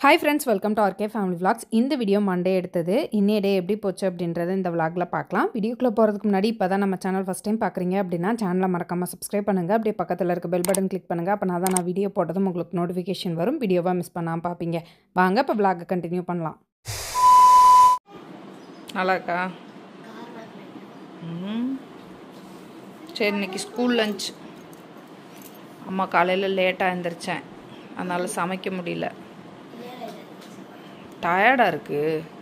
Hi friends, welcome to RK Family Vlogs. இந்த video Monday எடுத்தது. இன்னைய டே எப்படி போச்சு அப்படின்றத இந்த vlogல பார்க்கலாம். வீடியோக்குள்ள போறதுக்கு முன்னாடி இப்பதான் நம்ம சேனல் ஃபர்ஸ்ட் டைம் பார்க்கறீங்க அப்படினா சேனலை மறக்காம subscribe பண்ணுங்க. அப்படியே பக்கத்துல இருக்க bell button click பண்ணுங்க. அப்பனா தான் நான் வீடியோ போட்டதும் உங்களுக்கு நோட்டிஃபிகேஷன் வரும். வீடியோவை மிஸ் பண்ணாம பாப்பீங்க. வாங்க இப்ப vlog கண்டினியூ பண்ணலாம். நல்லா இருக்கா? சரி இன்னைக்கு ஸ்கூல் லஞ்ச். அம்மா காலையில லேட்டா எந்திரச்சேன். அதனால சமைக்க முடியல. டயர்டாக இருக்குது.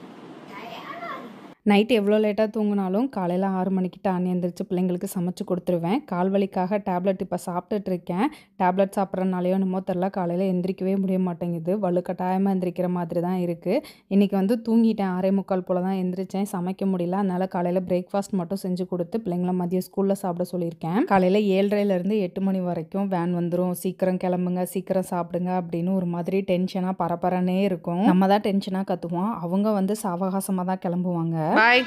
நைட்டு எவ்வளோ லேட்டாக தூங்கினாலும் காலையில் 6 மணிக்கிட்ட எந்திரிச்சு பிள்ளைங்களுக்கு சமைச்சு கொடுத்துருவேன். கால்வலிக்காக டேப்லெட் இப்போ சாப்பிட்டுட்ருக்கேன். டேப்லெட் சாப்பிட்றனாலையோ என்னமோ தெரில காலையில் எந்திரிக்கவே முடிய மாட்டேங்குது. வலுக்கட்டாயமாக எந்திரிக்கிற மாதிரி தான் இருக்குது. இன்றைக்கி வந்து தூங்கிட்டேன். 6:45 போல் தான் எந்திரிச்சேன். சமைக்க முடியல. அதனால் காலையில் பிரேக்ஃபாஸ்ட் மட்டும் செஞ்சு கொடுத்து பிள்ளைங்கள மதியம் ஸ்கூலில் சாப்பிட சொல்லியிருக்கேன். காலையில் 7:30லேருந்து 8 மணி வரைக்கும் வேன் வந்துடும். சீக்கிரம் கிளம்புங்க, சீக்கிரம் சாப்பிடுங்க அப்படின்னு ஒரு மாதிரி டென்ஷனாக பரபரனே இருக்கும். நம்ம தான் டென்ஷனாக கற்றுவோம். அவங்க வந்து சாவகாசமாக தான் கிளம்புவாங்க. பாய்.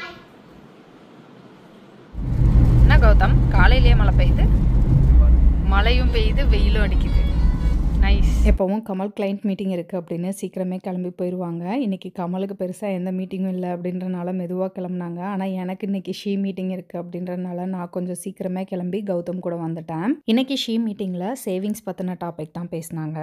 என்ன கௌதம் காலையிலேயே மழை பெய்யுது, மழையும் பெய்யுது, வெயிலும் அடிக்குது. நைஸ். எப்பவும் கமல் கிளைண்ட் மீட்டிங் இருக்குது அப்படின்னு சீக்கிரமே கிளம்பி போயிடுவாங்க. இன்றைக்கி கமலுக்கு பெருசாக எந்த மீட்டிங்கும் இல்லை அப்படின்றனால மெதுவாக கிளம்புனாங்க. ஆனால் எனக்கு இன்றைக்கி ஷீ மீட்டிங் இருக்குது அப்படின்றனால நான் கொஞ்சம் சீக்கிரமே கிளம்பி கௌதம் கூட வந்துட்டேன். இன்றைக்கி ஷீ மீட்டிங்கில் சேவிங்ஸ் பற்றின டாபிக் தான் பேசினாங்க.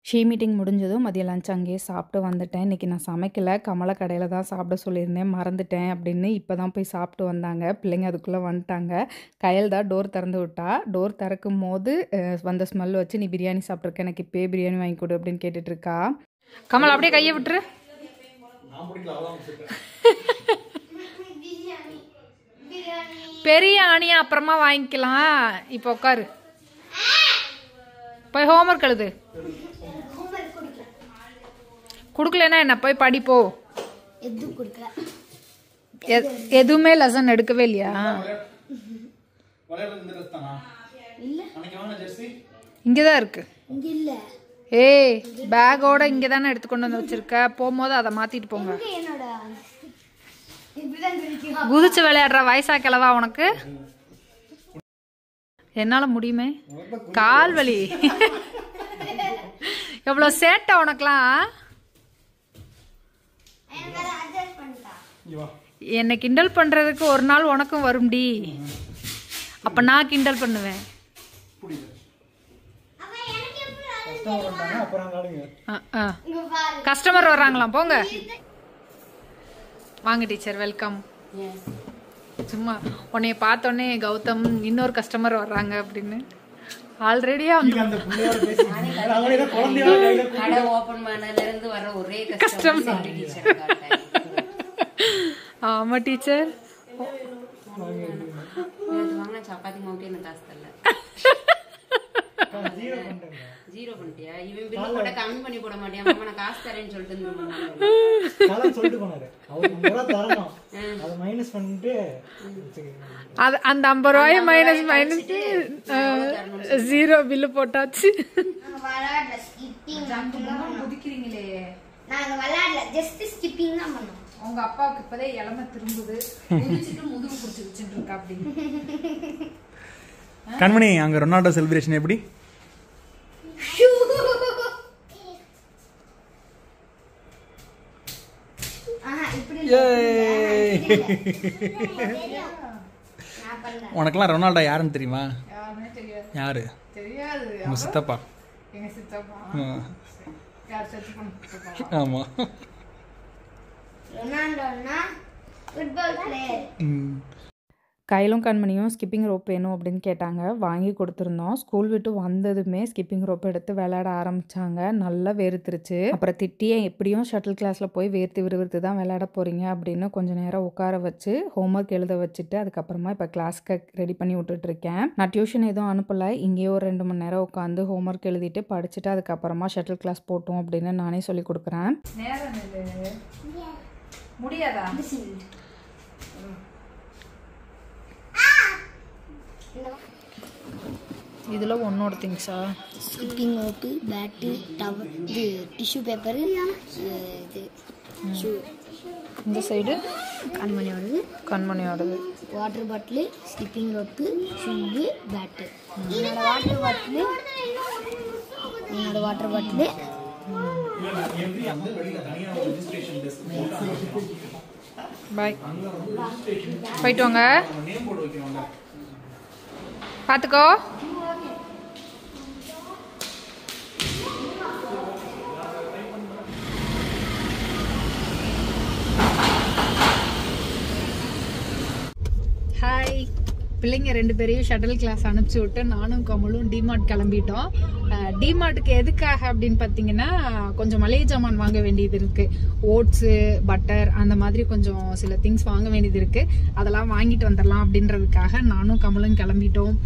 ஷீ மீட்டிங் முடிஞ்சதும் மதியம் லஞ்ச் அங்கேயே சாப்பிட்டு வந்துட்டேன். இன்றைக்கி நான் சமைக்கலை, கமலை கடையில் தான் சாப்பிட சொல்லியிருந்தேன், மறந்துட்டேன் அப்படின்னு இப்போ தான் போய் சாப்பிட்டு வந்தாங்க. பிள்ளைங்க அதுக்குள்ளே வந்துட்டாங்க. கயல் தான் டோர் திறந்து விட்டா. டோர் திறக்கும் போது வந்த ஸ்மெல் வச்சு நீ பிரியாணி சாப்பிட்ருக்க, எனக்கு இப்போயே பிரியாணி வாங்கி கொடு அப்படின்னு கேட்டுட்ருக்கா. கமல் அப்படியே கையை விட்டுரு. பெரிய ஆணியா அப்புறமா வாங்கிக்கலாம், இப்போ உட்காரு. போய் ஹோம்ஒர்க் எழுது. கொடுக்கலன்னா என்ன, போய் படிப்போ. எதுவுமே லெசன் எடுக்கவே இல்லையா? இங்கதான் இருக்கு. ஏய் பேக்கோட இங்க தானே எடுத்துக்கொண்டு வந்து வச்சிருக்க. போகும்போது அதை மாத்திட்டு போங்க. குதிச்சு விளையாடுற வயசா கிளவா உனக்கு? என்னால முடியுமே. கால் வலி. எவ்வளவு சேட்டை உனக்குலாம். என்னை கிண்டல் பண்றதுக்கு ஒரு நாள் உனக்கும் வரும்டி. அப்ப நான் கிண்டல் பண்ணுவேன். கஸ்டமர் வர்றாங்களாம், போங்க. வாங்க டீச்சர், வெல்கம். சும்மா உன்னைய பார்த்தோன்னே கௌதம் இன்னொரு கஸ்டமர் வர்றாங்க அப்படின்னு ஆல்ரெடியா ஆமா டீச்சர். சப்பாத்தி மாவுட்டே எனக்கு காசு தரல. ஜீரோ பண்ணிட்டியா? இவன் பில்லு போட கம்மி பண்ணி போட மாட்டியா? மாமா நான் காசு தரேன்னு சொல்லிட்டு போனாரு. அது மைனஸ் பண்ணிட்டு அந்த 50 ரூபாய் மைனஸ் ஜீரோ பில்லு போட்டாச்சு. உங்க அப்பாவுக்கு இப்பதே இளம திரும்புது. முதுகு புடிச்சு வச்சுட்டு இருக்கா அப்படின்னு. கண்மணி, அங்க ரொனால்டோ செலிப்ரேஷன் எப்படி? உனக்கெல்லாம் ரொனால்டோ யாருன்னு தெரியுமா? யாரு? உங்க சித்தப்பா. ஆமா. கையிலும் கண்மணியும் ஸ்கிப்பிங் ரோப் வேணும் அப்படின்னு கேட்டாங்க. வாங்கி கொடுத்துருந்தோம். ஸ்கூல் விட்டு வந்ததுமே ஸ்கிப்பிங் ரோப் எடுத்து விளையாட ஆரம்பித்தாங்க. நல்லா வேர்த்துருச்சு. அப்புறம் திட்டியே எப்படியும் ஷட்டில் கிளாஸில் போய் வேர்த்து தான் விளையாட போகிறீங்க அப்படின்னு கொஞ்சம் நேரம் உட்கார வச்சு ஹோம்ஒர்க் எழுத வச்சுட்டு அதுக்கப்புறமா இப்போ கிளாஸ்க்கு ரெடி பண்ணி விட்டுட்ருக்கேன். நான் டியூஷன் எதுவும் அனுப்பலை. இங்கேயே ஒரு 2 மணி நேரம் உட்காந்து ஹோம்ஒர்க் எழுதிட்டு படிச்சுட்டு அதுக்கப்புறமா ஷட்டில் கிளாஸ் போட்டோம் அப்படின்னு நானே சொல்லி கொடுக்குறேன். முடியாதா? இதில் ஒன்னோட திங்ஸா? ஸ்கிப்பிங் ரோப்பு, பேட்டு, டவல், இது டிஷ்யூ பேப்பரு, இது ஷூ. இந்த சைடு கண்மணியோடது. Water bottle, skipping rope, shoe, bat. என்னோட வாட்டர் பாட்டிலு பாய், போயிட்டு வாங்க, பார்த்துக்கோ. ஹாய், பிள்ளைங்க 2 பேரையும் ஷட்டில் கிளாஸ் அனுப்பிச்சி விட்டு நானும் கமலும் டிமார்ட் கிளம்பிட்டோம். டிமார்ட்டுக்கு எதுக்காக அப்படின்னு பார்த்தீங்கன்னா, கொஞ்சம் மளிகை ஜாமான் வாங்க வேண்டியது இருக்கு. ஓட்ஸு, பட்டர், அந்த மாதிரி கொஞ்சம் சில திங்ஸ் வாங்க வேண்டியது இருக்கு. அதெல்லாம் வாங்கிட்டு வந்துடலாம் அப்படின்றதுக்காக நானும் கமலும் கிளம்பிட்டோம்.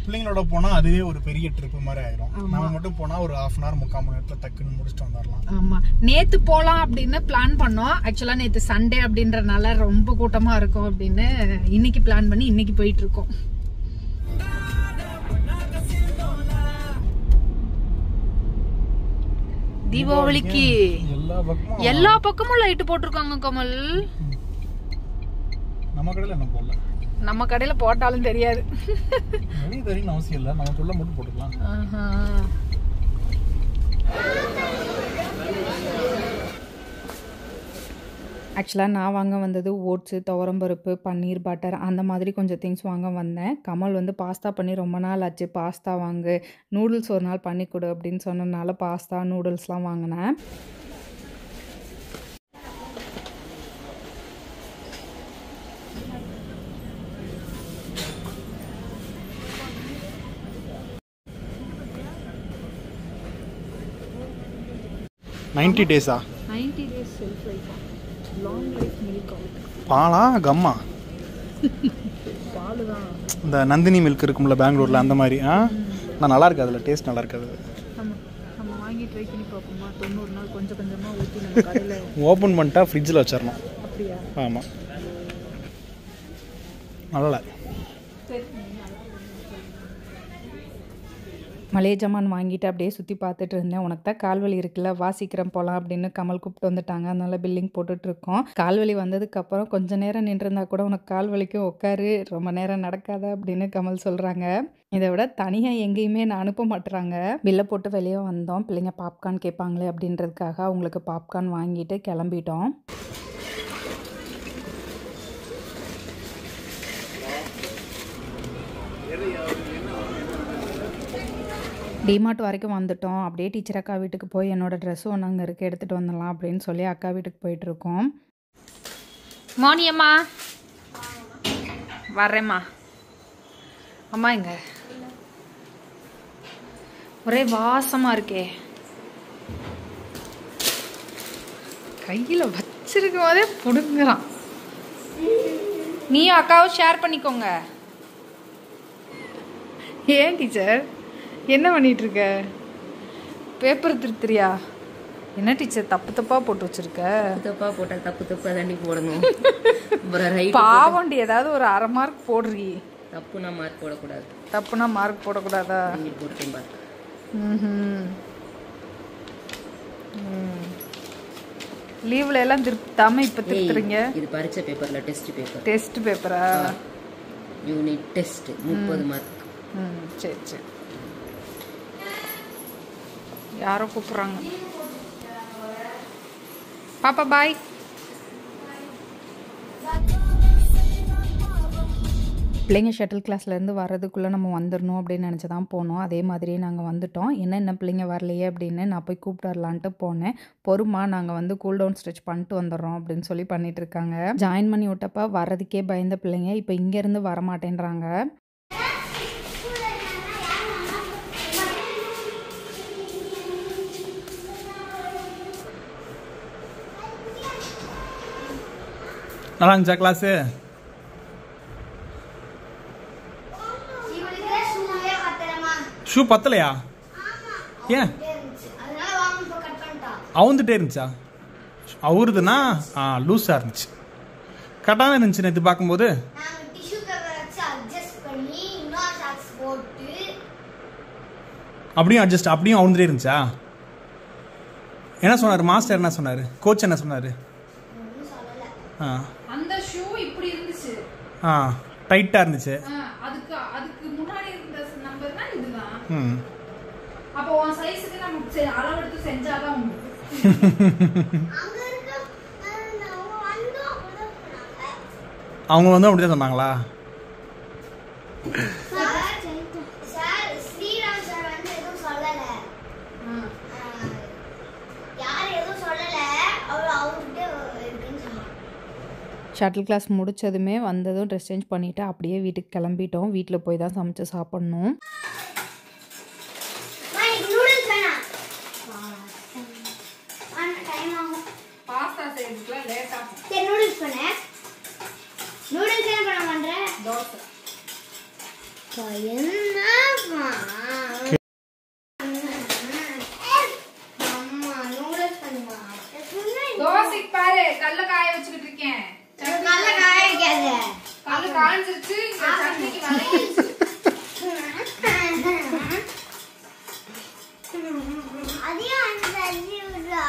பிள்ளைங்களோட போனா அதுவே ஒரு பெரிய ட்ரிப் மாதிரி ஆயிரும். நம்ம மட்டும் போனா ஒரு 1/2 hour 3/4 மணி நேரத்துல டக்குன்னு முடிச்சுட்டு வந்துடலாம். ஆமா, நேத்து போலாம் அப்படின்னு பிளான் பண்ணோம். ஆக்சுவலா நேத்து சண்டே அப்படின்றனால ரொம்ப கூட்டமா இருக்கும் அப்படின்னு இன்னைக்கு பிளான் பண்ணி இன்னைக்கு போயிட்டு இருக்கோம். தீபாவளிக்கு எல்லா பக்கமும் லைட் போட்டிருக்காங்க கமல். நம்ம கடையில என்ன போடல, நம்ம கடையில போட்டாலும் தெரியாது. வெளியே தெரியும் அவசியம் இல்லை, நமக்குள்ள மட்டும் போட்டுக்கலாம். ஆக்சுவலாக நான் வாங்க வந்தது ஓட்ஸு, துவரம்பருப்பு, பன்னீர், பட்டர் அந்த மாதிரி கொஞ்சம் திங்ஸ் வாங்க வந்தேன். கமல் வந்து பாஸ்தா பண்ணி ரொம்ப நாள் ஆச்சு, பாஸ்தா வாங்கு, நூடுல்ஸ் ஒரு நாள் பண்ணி கொடு அப்படின்னு சொன்னதுனால பாஸ்தா நூடுல்ஸ்லாம் வாங்கினேன். $90 days shelf life, long life milk பாலா கம்மா பால் தான். இந்த நந்தினி மில்க் இருக்கும்ல பெங்களூரில், அந்த மாதிரி. நான் நல்லா இருக்கு, அதில் டேஸ்ட் நல்லா இருக்காது. நம்ம வாங்கி ட்ரை பண்ணி பார்ப்போமா? 90 நாள் கொஞ்சம் கொஞ்சமாக ஊற்றி நம்ம கடையில் ஓப்பன் பண்ணிட்டா ஃப்ரிட்ஜில் வச்சிடணும். அப்படியா? ஆமாம், நல்லா. மளிகை ஜாமான் வாங்கிட்டு அப்படியே சுற்றி பார்த்துட்டு இருந்தேன். உனக்கு தான் கால்வலி இருக்குல்ல, வா சீக்கிரம் போகலாம் அப்படின்னு கமல் கூப்பிட்டு வந்துட்டாங்க. அதனால பில்லிங் போட்டுட்ருக்கோம். கால்வலி வந்ததுக்கப்புறம் கொஞ்சம் நேரம் நின்றுருந்தா கூட உனக்கு கால்வலிக்கும், உட்காரு, ரொம்ப நேரம் நடக்காத அப்படின்னு கமல் சொல்கிறாங்க. இதை விட தனியாக எங்கேயுமே நான் அனுப்ப மாட்டுறாங்க. பில்லை போட்டு வெளியே வந்தோம். பிள்ளைங்க பாப்கார்ன் கேட்பாங்களே அப்படின்றதுக்காக அவங்களுக்கு பாப்கார்ன் வாங்கிட்டு கிளம்பிட்டோம். டிமார்ட் வரைக்கும் வந்துட்டோம். அப்படியே டீச்சர் அக்கா வீட்டுக்கு போய் என்னோடய ட்ரெஸ்ஸும் ஒன்று அங்கே இருக்குது, எடுத்துகிட்டு வந்துடலாம் அப்படின்னு சொல்லி அக்கா வீட்டுக்கு போயிட்டுருக்கோம். மோனியம்மா வரேம்மா. அம்மா இங்க ஒரே வாசமாக இருக்கே, கையில் வச்சிருக்கும் போதே பிடுங்குறான். நீயும் அக்காவும் ஷேர் பண்ணிக்கோங்க. ஏன் டீச்சர் என்ன பண்ணிகிட்ருக்க? பேப்பர் திருத்துறியா? என்ன டீச்சர் தப்பு தப்பாக போட்டு வச்சுருக்க? தப்பாக போட்டால் தப்பு தப்பாக தாண்டி போடணும். பாவண்டி, ஏதாவது ஒரு 1/2 மார்க் போடுறீ. தப்புனா மார்க் போடக்கூடாது. தப்புனா மார்க் போடக்கூடாதா? போட்டேன் பாரு. லீவ்ல எல்லாம் திருத்தாம இப்போ திருத்துறீங்க. இது பரீட்சை பேப்பரில் டெஸ்ட் பேப்பர். டெஸ்ட் பேப்பரா? Unit test 30 mark. சரி சரி. யாரோ கூப்பிட்றாங்க. பாப்பா பாய். பிள்ளைங்க ஷட்டில் கிளாஸ்லேருந்து வர்றதுக்குள்ளே நம்ம வந்துடணும் அப்படின்னு நினச்சி தான் போனோம். அதே மாதிரியே நாங்கள் வந்துட்டோம். என்ன பிள்ளைங்க வரலையே அப்படின்னு நான் போய் கூப்பிட்டு வரலான்ட்டு போனேன். பொறுமா, நாங்கள் வந்து கூல் டவுன் ஸ்ட்ரெச் பண்ணிட்டு வந்துடுறோம் அப்படின்னு சொல்லி பண்ணிட்டு இருக்காங்க. ஜாயின் பண்ணி விட்டப்பா வர்றதுக்கே பயந்த பிள்ளைங்க இப்போ இங்கேருந்து வரமாட்டேன்றாங்க. நல்லா இருந்துச்சா கிளாஸு? ஷூ பத்தலையா? ஏன் அவுந்துட்டே இருந்துச்சா? அவுறுதுன்னா லூஸாக இருந்துச்சு. கரெக்டாக இருந்துச்சு நேற்று பார்க்கும்போது. அப்படியும் அவுந்துட்டே இருந்துச்சா? என்ன சொன்னார் மாஸ்டர்? என்ன சொன்னார் கோச்? என்ன சொன்னார்? அந்த ஷூ இப்படி இருந்துச்சு, டைட்டா இருந்துச்சு. அதுக்கு முன்னாடி இருந்த நம்பர்னா ம் அப்போ உன் சைஸுக்கு நம்ம அளவெடுத்து செஞ்சாதான் உண்டு. அவங்க வந்து அப்படிதான் சொன்னாங்களா? ஷட்டில் கிளாஸ் முடிச்சதுமே வந்ததும் ட்ரெஸ் சேஞ்ச் பண்ணிவிட்டு அப்படியே வீட்டுக்கு கிளம்பிட்டோம். வீட்டில் போய் தான் சமைச்சு சாப்பிட்ணும். பாஸ்தா செய்யறதுக்குலாம் லேட் ஆகும். நூடுல்ஸ் பண்ண நூடுல்ஸ் என்ன பண்ண பண்றேன்? தோசை. என்னப்பா அம்மா நூடுல்ஸ் பண்ணுமா? தோசைக்கு பாரு கல்ல காய வச்சுக்கிட்டு இருக்கேன். நல்ல காய வைக்காத. கல்லு காஞ்சிருச்சு. இங்க சட்னிக்கு வதக்கிடுச்சு. அதையும் அந்த அள்ளி விடுறா.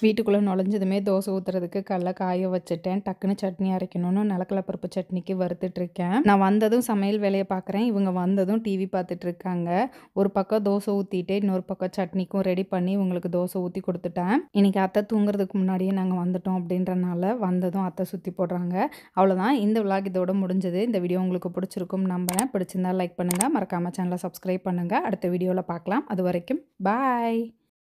வீட்டுக்குள்ளே நுழைஞ்சதுமே தோசை ஊற்றுறதுக்கு கடல காய வச்சுட்டேன். டக்குன்னு சட்னி அரைக்கணும்னு நிலக்கடலை பருப்பு சட்னிக்கு வறுத்துட்ருக்கேன். நான் வந்ததும் சமையல் வேலையை பார்க்குறேன். இவங்க வந்ததும் டிவி பார்த்துட்டு இருக்காங்க. ஒரு பக்கம் தோசை ஊற்றிட்டு இன்னொரு பக்கம் சட்னிக்கும் ரெடி பண்ணி இவங்களுக்கு தோசை ஊற்றி கொடுத்துட்டேன். இன்றைக்கி அத்தை தூங்குறதுக்கு முன்னாடியே நாங்கள் வந்துட்டோம் அப்படின்றனால வந்ததும் அத்தை சுற்றி போடுறாங்க. அவ்வளோதான், இந்த விலாக் இதோட முடிஞ்சது. இந்த வீடியோ உங்களுக்கு பிடிச்சிருக்கும் நம்புறேன். பிடிச்சிருந்தா லைக் பண்ணுங்கள், மறக்காமல் சேனலை சப்ஸ்கிரைப் பண்ணுங்கள். அடுத்த வீடியோவில் பார்க்கலாம். அது வரைக்கும் பாய்.